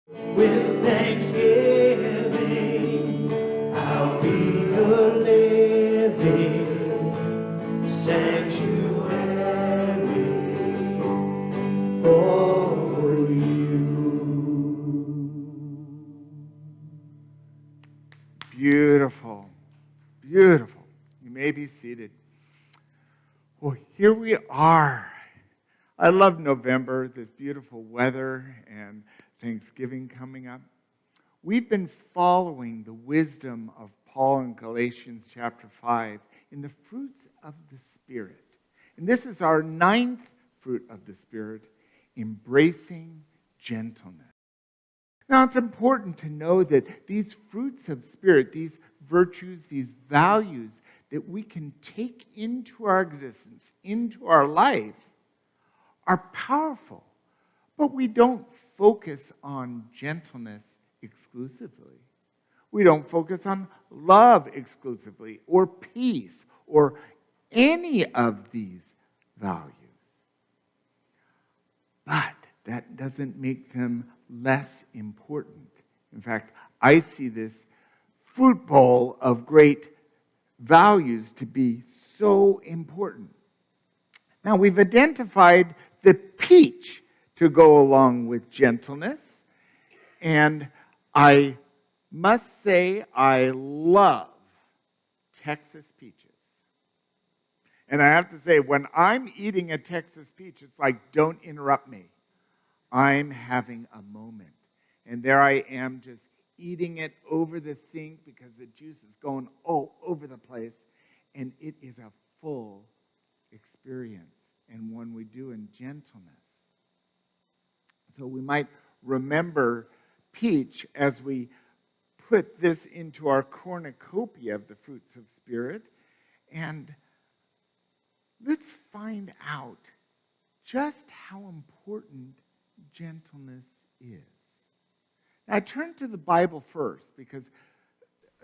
With thanksgiving, I'll be a living sanctuary for you. Beautiful, beautiful. You may be seated. Well, here we are. I love November, this beautiful weather and Thanksgiving coming up. We've been following the wisdom of Paul in Galatians chapter 5 in the fruits of the Spirit. And this is our 9th fruit of the Spirit, embracing gentleness. Now, it's important to know that these fruits of Spirit, these virtues, these values that we can take into our existence, into our life, are powerful. But we don't focus on gentleness exclusively. We don't focus on love exclusively, or peace, or any of these values. But that doesn't make them less important. In fact, I see this fruit bowl of great values to be so important. Now, we've identified the peach to go along with gentleness, and I must say I love Texas peaches. And I have to say, when I'm eating a Texas peach, it's like, don't interrupt me. I'm having a moment. And there I am just eating it over the sink because the juice is going all over the place. And it is a full experience, and one we do in gentleness. So we might remember peach as we put this into our cornucopia of the fruits of Spirit. And let's find out just how important gentleness is. Now, I turn to the Bible first because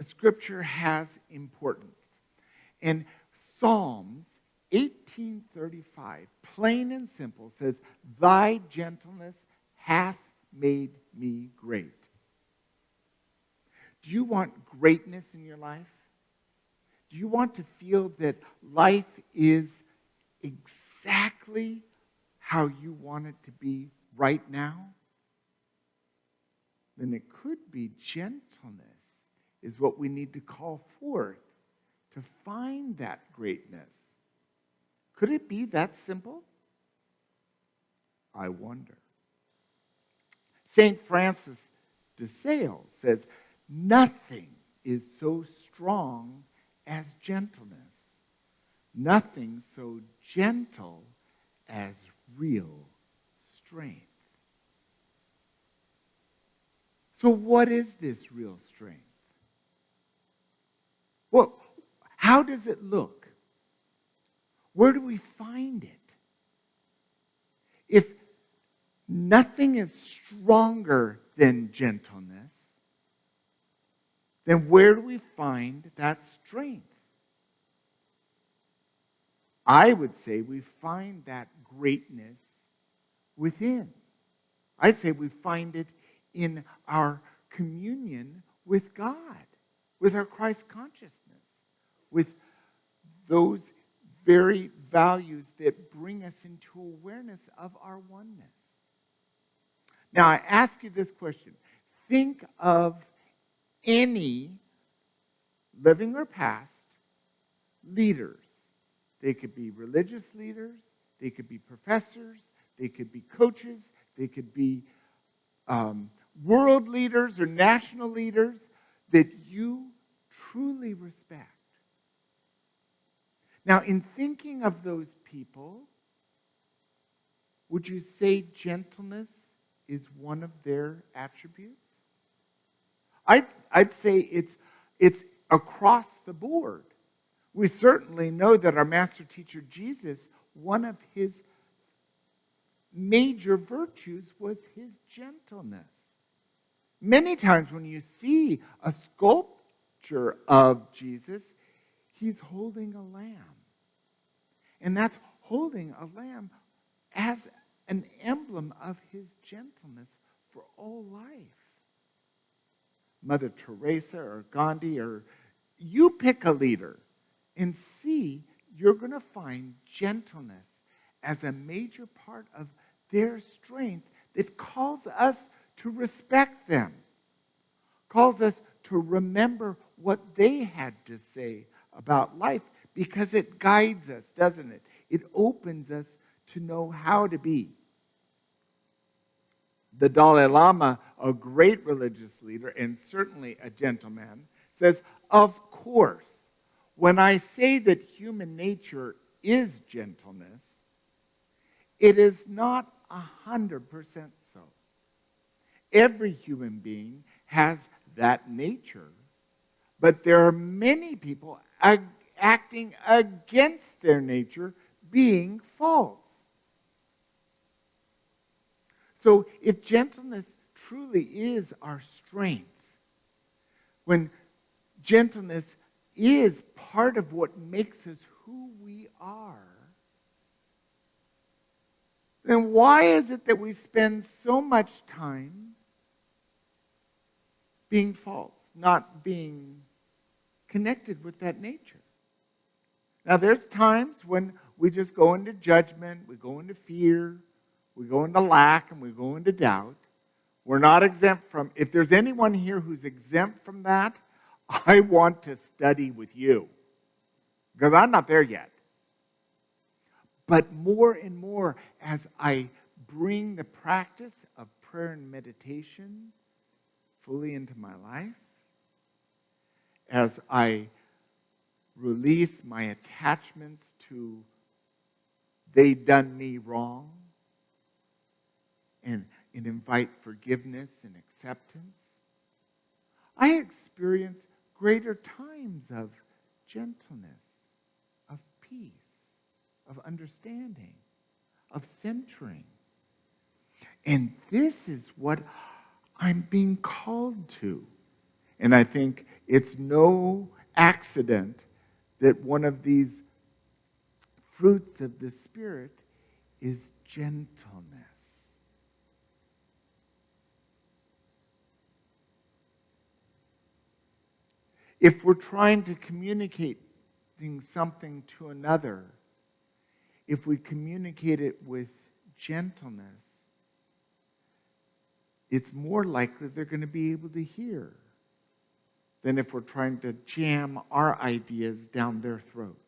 Scripture has importance. And Psalms 18:35, plain and simple, says, "Thy gentleness hath made me great." Do you want greatness in your life? Do you want to feel that life is exactly how you want it to be right now? Then it could be gentleness is what we need to call forth to find that greatness. Could it be that simple? I wonder. St. Francis de Sales says, "Nothing is so strong as gentleness. Nothing so gentle as real strength." So what is this real strength? Well, how does it look? Where do we find it? If nothing is stronger than gentleness, then where do we find that strength? I would say we find that greatness within. I'd say we find it in our communion with God, with our Christ consciousness, with those very values that bring us into awareness of our oneness. Now, I ask you this question. Think of any living or past leaders. They could be religious leaders, they could be professors, they could be coaches, they could be world leaders or national leaders that you truly respect. Now, in thinking of those people, would you say gentleness is one of their attributes? I'd say it's across the board. We certainly know that our master teacher Jesus, one of his major virtues was his gentleness. Many times when you see a sculpture of Jesus, he's holding a lamb. And that's holding a lamb as an emblem of his gentleness for all life. Mother Teresa or Gandhi, or you pick a leader and see, you're going to find gentleness as a major part of their strength that calls us to respect them, calls us to remember what they had to say about life, because it guides us, doesn't it? It opens us to know how to be. The Dalai Lama, a great religious leader and certainly a gentleman, says, of course, when I say that human nature is gentleness, it is not 100% so. Every human being has that nature, but there are many people acting against their nature, being false. So if gentleness truly is our strength, when gentleness is part of what makes us who we are, then why is it that we spend so much time being false, not being connected with that nature? Now, there's times when we just go into judgment, we go into fear, we go into lack, and we go into doubt. We're not exempt from, if there's anyone here who's exempt from that, I want to study with you, because I'm not there yet. But more and more, as I bring the practice of prayer and meditation fully into my life, as I release my attachments to they done me wrong, and invite forgiveness and acceptance, I experience greater times of gentleness, of peace, of understanding, of centering. And this is what I'm being called to. And I think it's no accident that one of these fruits of the Spirit is gentleness. If we're trying to communicate something to another, if we communicate it with gentleness, it's more likely they're going to be able to hear than if we're trying to jam our ideas down their throat.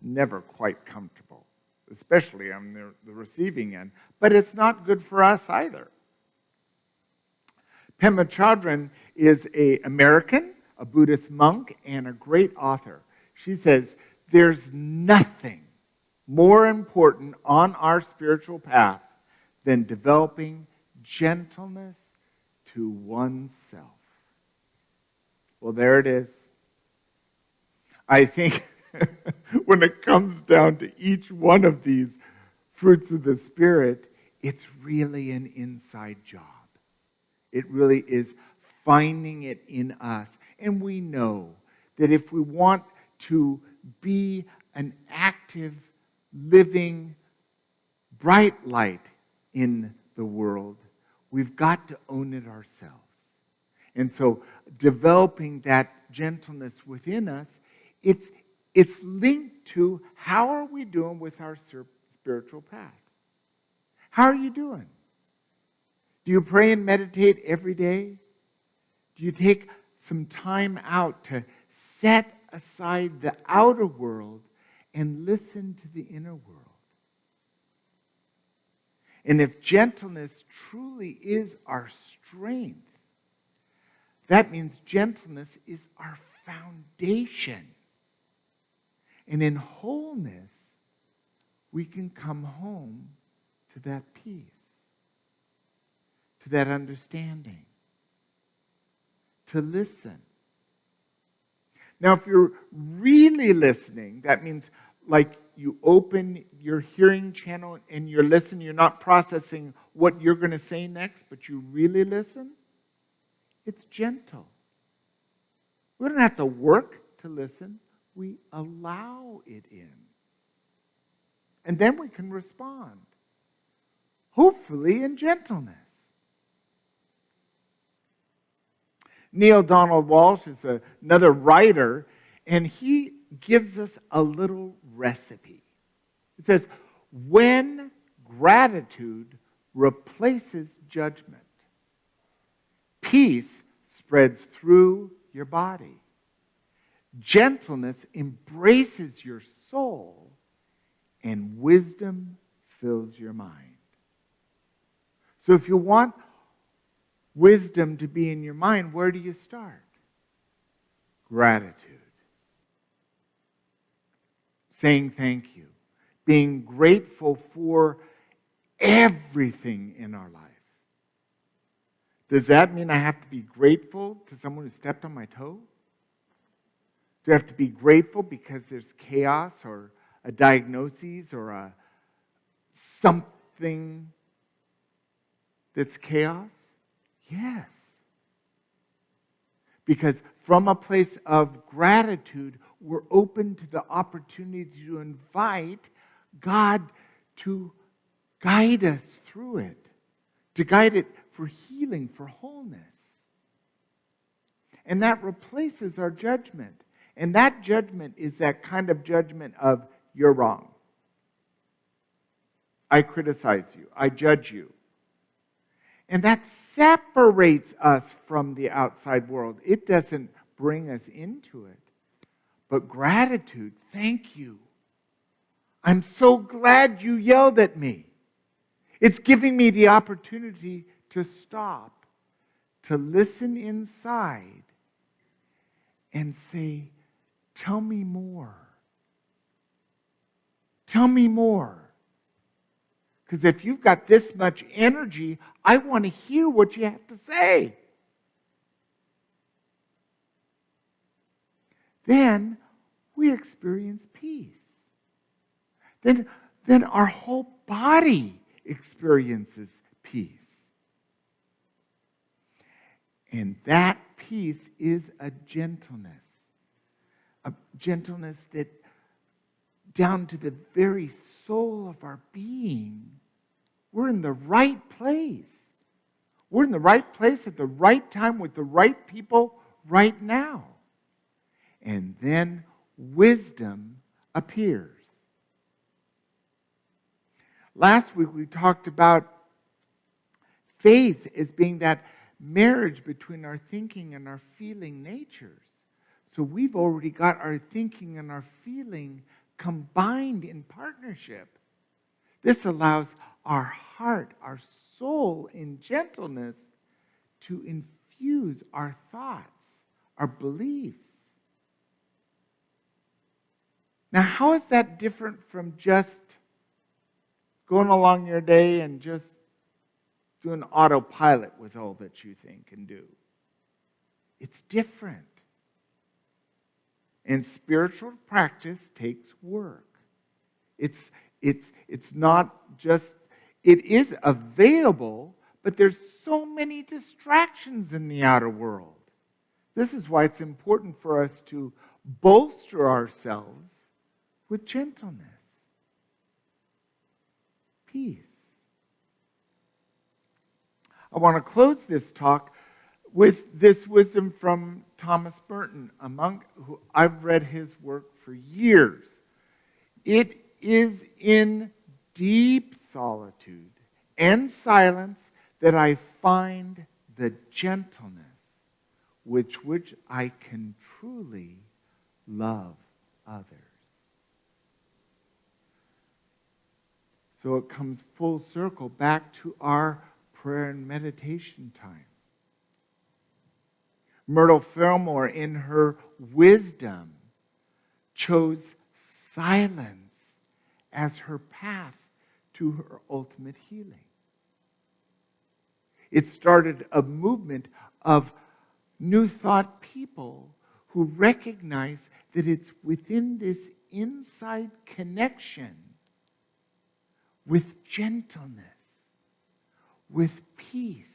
Never quite comfortable, especially on the receiving end. But it's not good for us either. Pema Chodron is an American, a Buddhist monk, and a great author. She says, there's nothing more important on our spiritual path than developing gentleness to oneself. Well, there it is. I think when it comes down to each one of these fruits of the Spirit, it's really an inside job. It really is finding it in us. And we know that if we want to be an active, living, bright light in the world, we've got to own it ourselves. And so developing that gentleness within us, it's linked to how are we doing with our spiritual path? How are you doing? Do you pray and meditate every day? Do you take some time out to set aside the outer world and listen to the inner world? And if gentleness truly is our strength, that means gentleness is our foundation. And in wholeness, we can come home to that peace, to that understanding, to listen. Now, if you're really listening, that means like you open your hearing channel and you're listening, you're not processing what you're going to say next, but you really listen, it's gentle. We don't have to work to listen. We allow it in. And then we can respond, hopefully in gentleness. Neil Donald Walsh is another writer, and he gives us a little recipe. It says, when gratitude replaces judgment, peace spreads through your body. Gentleness embraces your soul, and wisdom fills your mind. So if you want wisdom to be in your mind, where do you start? Gratitude. Saying thank you. Being grateful for everything in our life. Does that mean I have to be grateful to someone who stepped on my toe? Do I have to be grateful because there's chaos or a diagnosis or something that's chaos? Yes. Because from a place of gratitude, we're open to the opportunity to invite God to guide us through it, to guide it for healing, for wholeness. And that replaces our judgment. And that judgment is that kind of judgment of, you're wrong. I criticize you. I judge you. And that separates us from the outside world. It doesn't bring us into it. But gratitude, thank you. I'm so glad you yelled at me. It's giving me the opportunity to stop, to listen inside, and say, tell me more. Tell me more. Because if you've got this much energy, I want to hear what you have to say. Then we experience peace. Then our whole body experiences peace. And that peace is a gentleness that down to the very soul of our being, we're in the right place. We're in the right place at the right time with the right people right now. And then wisdom appears. Last week we talked about faith as being that marriage between our thinking and our feeling natures. So we've already got our thinking and our feeling combined in partnership. This allows our heart, our soul in gentleness to infuse our thoughts, our beliefs. Now, how is that different from just going along your day and just doing autopilot with all that you think and do? It's different. And spiritual practice takes work. It's not just, it is available, but there's so many distractions in the outer world. This is why it's important for us to bolster ourselves with gentleness, peace. I want to close this talk with this wisdom from Thomas Merton, a monk who I've read his work for years. It is in deep solitude and silence that I find the gentleness with which I can truly love others. So it comes full circle back to our prayer and meditation time. Myrtle Fillmore, in her wisdom, chose silence as her path to her ultimate healing. It started a movement of New Thought people who recognize that it's within this inside connection with gentleness, with peace,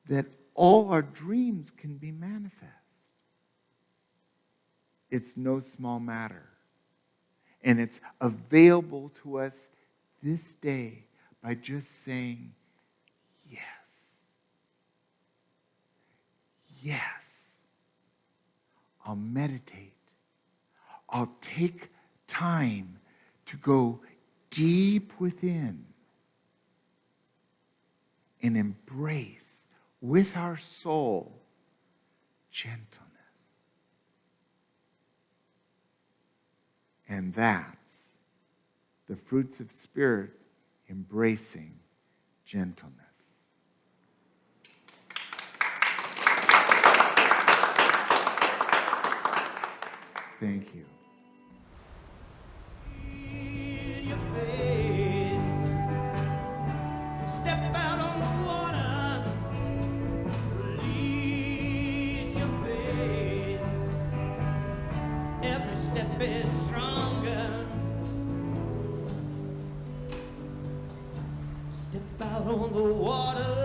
that all our dreams can be manifest. It's no small matter. And it's available to us this day by just saying yes. yes, I'll meditate. I'll take time to go deep within and embrace with our soul gentleness. And that's the fruits of spirit, embracing gentleness. Thank you. Your faith. Step out on the water. Release your faith. Every step is stronger. Step out on the water.